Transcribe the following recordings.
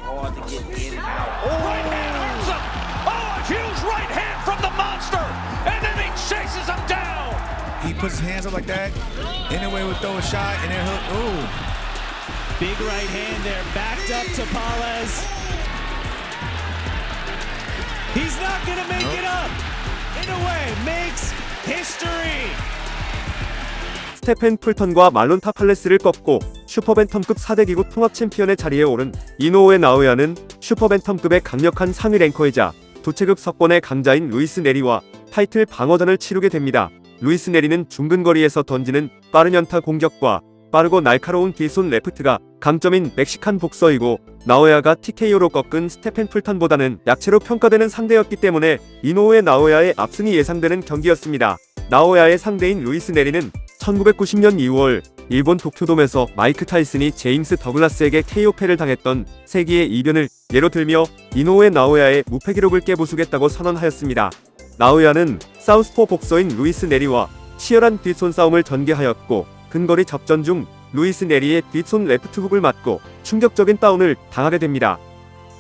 hard to get in and out. Right hand hurts him. Oh, a huge right hand from the monster. And then he chases him down. He puts his hands up like that. Anyway, would throw a shot and then hook. Ooh. Big right hand there, backed up to Palez. He's not gonna make it up. In a way, makes history. 스테펜 풀턴과 말론 타팔레스를 꺾고 슈퍼밴텀급 4대 기구 통합 챔피언의 자리에 오른 이노우에 나오야는 슈퍼밴텀급의 강력한 상위 랭커이자 도체급 석권의 강자인 루이스 네리와 타이틀 방어전을 치르게 됩니다. 루이스 네리는 중근거리에서 던지는 빠른 연타 공격과 빠르고 날카로운 뒷손 레프트가 강점인 멕시칸 복서이고, 나오야가 TKO로 꺾은 스테펜 풀턴보다는 약체로 평가되는 상대였기 때문에 이노우에 나오야의 압승이 예상되는 경기였습니다. 나오야의 상대인 루이스 네리는 1990년 2월 일본 도쿄돔에서 마이크 타이슨이 제임스 더글라스에게 KO패를 당했던 세기의 이변을 예로 들며 이노우에 나오야의 무패 기록을 깨부수겠다고 선언하였습니다. 나오야는 사우스포 복서인 루이스 네리와 치열한 뒷손 싸움을 전개하였고, 근거리 접전 중 루이스 네리의 뒷손 레프트 훅을 맞고 충격적인 다운을 당하게 됩니다.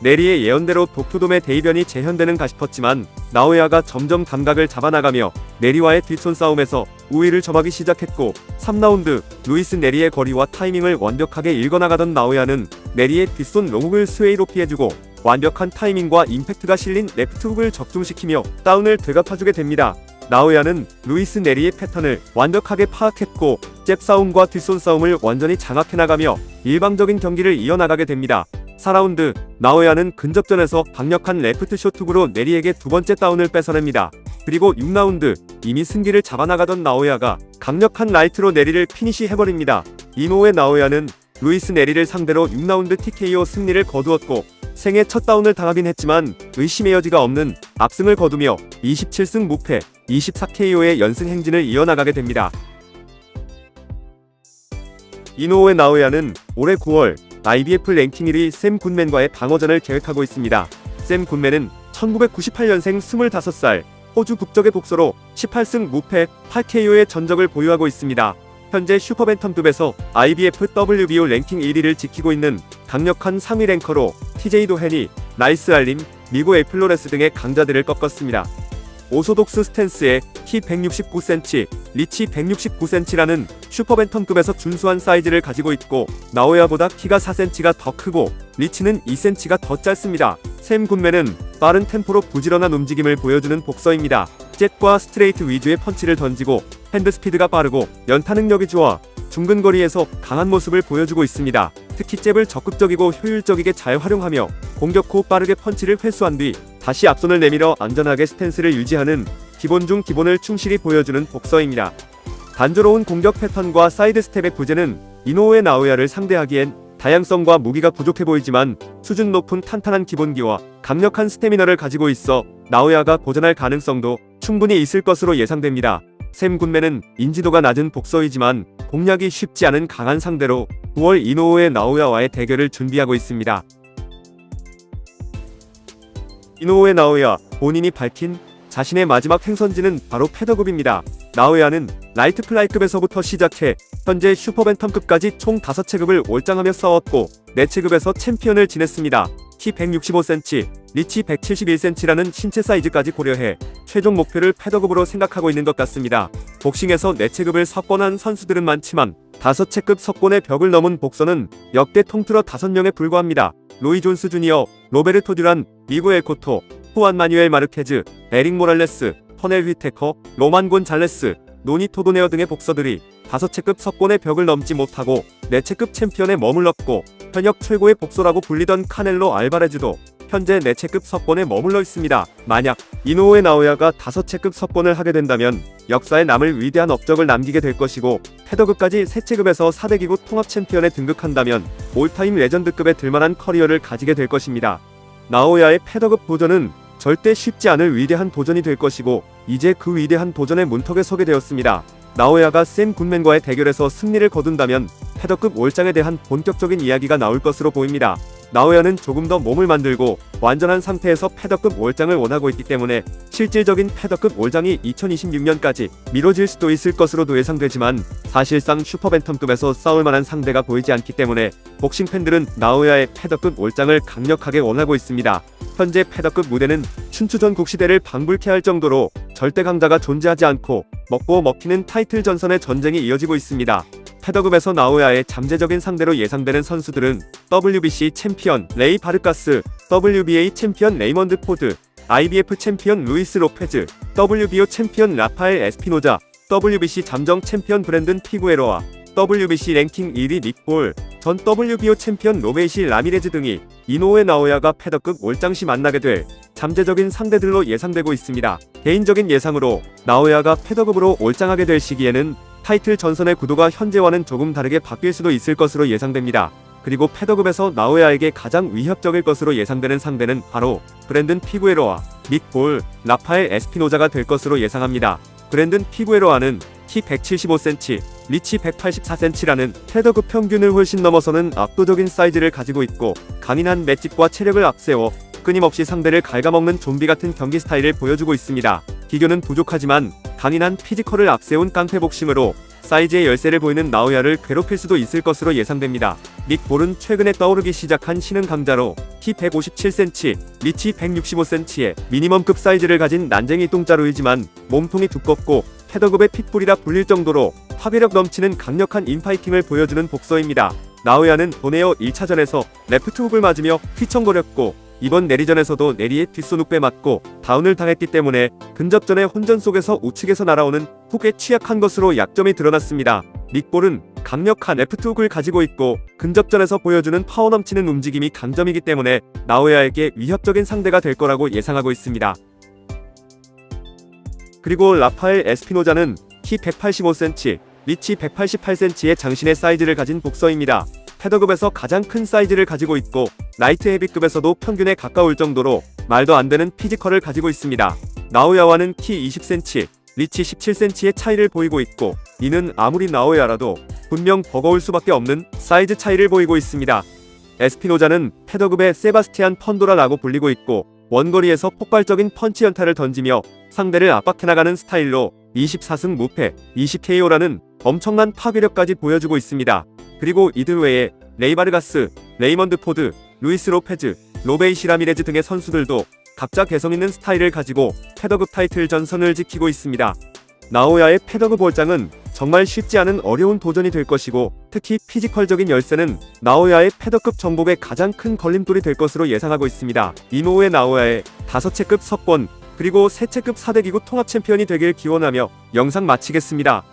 네리의 예언대로 도쿄돔의 대이변이 재현되는가 싶었지만 나오야가 점점 감각을 잡아나가며 네리와의 뒷손 싸움에서 우위를 점하기 시작했고, 3라운드 루이스 네리의 거리와 타이밍을 완벽하게 읽어나가던 나오야는 네리의 뒷손 롱훅을 스웨이로 피해주고 완벽한 타이밍과 임팩트가 실린 레프트 훅을 적중시키며 다운을 되갚아주게 됩니다. 나오야는 루이스 네리의 패턴을 완벽하게 파악했고 잽 싸움과 뒷손 싸움을 완전히 장악해나가며 일방적인 경기를 이어나가게 됩니다. 4라운드 나오야는 근접전에서 강력한 레프트 쇼트으로 네리에게 두 번째 다운을 뺏어냅니다. 그리고 6라운드 이미 승기를 잡아나가던 나오야가 강력한 라이트로 네리를 피니시해버립니다. 이노우에 나오야는 루이스 네리를 상대로 6라운드 TKO 승리를 거두었고, 생애 첫 다운을 당하긴 했지만 의심의 여지가 없는 압승을 거두며 27승 무패 24KO의 연승 행진을 이어나가게 됩니다. 이노우에 나오야는 올해 9월 IBF 랭킹 1위 샘 굿맨과의 방어전을 계획하고 있습니다. 샘 굿맨은 1998년생 25살 호주 국적의 복서로 18승 무패 8KO의 전적을 보유하고 있습니다. 현재 슈퍼밴텀급에서 IBF WBO 랭킹 1위를 지키고 있는 강력한 상위 랭커로 TJ 도헨이, 나이스 알림, 미고 에플로레스 등의 강자들을 꺾었습니다. 오소독스 스탠스에 키 169cm, 리치 169cm라는 슈퍼밴텀급에서 준수한 사이즈를 가지고 있고, 나오야보다 키가 4cm가 더 크고 리치는 2cm가 더 짧습니다. 샘 굿맨은 빠른 템포로 부지런한 움직임을 보여주는 복서입니다. 잽과 스트레이트 위주의 펀치를 던지고 핸드 스피드가 빠르고 연타 능력이 좋아 중근거리에서 강한 모습을 보여주고 있습니다. 특히 잽을 적극적이고 효율적이게 잘 활용하며 공격 후 빠르게 펀치를 회수한 뒤 다시 앞손을 내밀어 안전하게 스탠스를 유지하는 기본 중 기본을 충실히 보여주는 복서입니다. 단조로운 공격 패턴과 사이드 스텝의 부재는 이노우에 나오야를 상대하기엔 다양성과 무기가 부족해 보이지만 수준 높은 탄탄한 기본기와 강력한 스태미너를 가지고 있어 나오야가 고전할 가능성도 충분히 있을 것으로 예상됩니다. 샘 굿맨은 인지도가 낮은 복서이지만 공략이 쉽지 않은 강한 상대로 9월 이노우에 나오야와의 대결을 준비하고 있습니다. 이노우에 나오야 본인이 밝힌 자신의 마지막 행선지는 바로 패더급입니다. 나오야는 라이트 플라이급에서부터 시작해 현재 슈퍼밴텀급까지 총 5체급을 올장하며 싸웠고 4체급에서 챔피언을 지냈습니다. 키 165cm, 리치 171cm라는 신체 사이즈까지 고려해 최종 목표를 패더급으로 생각하고 있는 것 같습니다. 복싱에서 4체급을 석권한 선수들은 많지만 5체급 석권의 벽을 넘은 복서는 역대 통틀어 5명에 불과합니다. 로이 존스 주니어, 로베르토 듀란, 미고 엘코토, 후안 마뉴엘 마르케즈, 에릭 모랄레스, 퍼넬 휘테커, 로만 곤잘레스, 노니 토도네어 등의 복서들이 5체급 석권의 벽을 넘지 못하고 4체급 챔피언에 머물렀고, 현역 최고의 복서라고 불리던 카넬로 알바레즈도 현재 4체급 석권에 머물러 있습니다. 만약 이노우에 나오야가 5체급 석권을 하게 된다면 역사에 남을 위대한 업적을 남기게 될 것이고, 패더급까지 3체급에서 4대 기구 통합 챔피언에 등극한다면 올타임 레전드급에 들만한 커리어를 가지게 될 것입니다. 나오야의 패더급 도전은 절대 쉽지 않을 위대한 도전이 될 것이고, 이제 그 위대한 도전의 문턱에 서게 되었습니다. 나오야가 샘 굿맨과의 대결에서 승리를 거둔다면 패더급 올장에 대한 본격적인 이야기가 나올 것으로 보입니다. 나오야는 조금 더 몸을 만들고 완전한 상태에서 패더급 올장을 원하고 있기 때문에 실질적인 패더급 올장이 2026년까지 미뤄질 수도 있을 것으로도 예상되지만 사실상 슈퍼밴텀급에서 싸울 만한 상대가 보이지 않기 때문에 복싱 팬들은 나오야의 패더급 올장을 강력하게 원하고 있습니다. 현재 패더급 무대는 춘추전 국시대를 방불케 할 정도로 절대 강자가 존재하지 않고 먹고 먹히는 타이틀 전선의 전쟁이 이어지고 있습니다. 패더급에서 나오야의 잠재적인 상대로 예상되는 선수들은 WBC 챔피언 레이 바르가스, WBA 챔피언 레이먼드 포드, IBF 챔피언 루이스 로페즈, WBO 챔피언 라파엘 에스피노자, WBC 잠정 챔피언 브랜든 피구에로와 WBC 랭킹 1위 닉 볼, 전 WBO 챔피언 로베이시 라미레즈 등이 이노우에 나오야가 패더급 올장 시 만나게 될 잠재적인 상대들로 예상되고 있습니다. 개인적인 예상으로 나오야가 패더급으로 올장하게 될 시기에는 타이틀 전선의 구도가 현재와는 조금 다르게 바뀔 수도 있을 것으로 예상됩니다. 그리고 패더급에서 나오야에게 가장 위협적일 것으로 예상되는 상대는 바로 브랜든 피구에로와 닉 볼, 라파엘 에스피노자가 될 것으로 예상합니다. 브랜든 피구에로와는 키 175cm, 리치 184cm라는 패더급 평균을 훨씬 넘어서는 압도적인 사이즈를 가지고 있고 강인한 맷집과 체력을 앞세워 끊임없이 상대를 갉아먹는 좀비 같은 경기 스타일을 보여주고 있습니다. 기교는 부족하지만 강인한 피지컬을 앞세운 깡패 복싱으로 사이즈의 열세를 보이는 나오야를 괴롭힐 수도 있을 것으로 예상됩니다. 닉 볼은 최근에 떠오르기 시작한 신흥 강자로 키 157cm, 리치 165cm의 미니멈급 사이즈를 가진 난쟁이 똥자루이지만 몸통이 두껍고 패더급의 핏불이라 불릴 정도로 파괴력 넘치는 강력한 인파이팅을 보여주는 복서입니다. 나오야는 도네어 1차전에서 레프트 훅을 맞으며 휘청거렸고 이번 내리전에서도 내리에 뒷손훅배 맞고 다운을 당했기 때문에 근접전의 혼전 속에서 우측에서 날아오는 훅에 취약한 것으로 약점이 드러났습니다. 닉볼은 강력한 레프트 훅을 가지고 있고 근접전에서 보여주는 파워 넘치는 움직임이 강점이기 때문에 나오야에게 위협적인 상대가 될 거라고 예상하고 있습니다. 그리고 라파엘 에스피노자는 키 185cm, 리치 188cm의 장신의 사이즈를 가진 복서입니다. 패더급에서 가장 큰 사이즈를 가지고 있고 라이트 헤비급에서도 평균에 가까울 정도로 말도 안 되는 피지컬을 가지고 있습니다. 나오야와는 키 20cm, 리치 17cm의 차이를 보이고 있고 이는 아무리 나오야라도 분명 버거울 수밖에 없는 사이즈 차이를 보이고 있습니다. 에스피노자는 패더급의 세바스티안 펀도라라고 불리고 있고 원거리에서 폭발적인 펀치 연타를 던지며 상대를 압박해나가는 스타일로 24승 무패, 20KO라는 엄청난 파괴력까지 보여주고 있습니다. 그리고 이들 외에 레이 바르가스, 레이먼드 포드, 루이스 로페즈, 로베이시 라미레즈 등의 선수들도 각자 개성있는 스타일을 가지고 패더급 타이틀 전선을 지키고 있습니다. 나오야의 패더급 올장은 정말 쉽지 않은 어려운 도전이 될 것이고 특히 피지컬적인 열세는 나오야의 패더급 정복의 가장 큰 걸림돌이 될 것으로 예상하고 있습니다. 이노우에 나오야의 5채급 석권 그리고 3채급 4대 기구 통합 챔피언이 되길 기원하며 영상 마치겠습니다.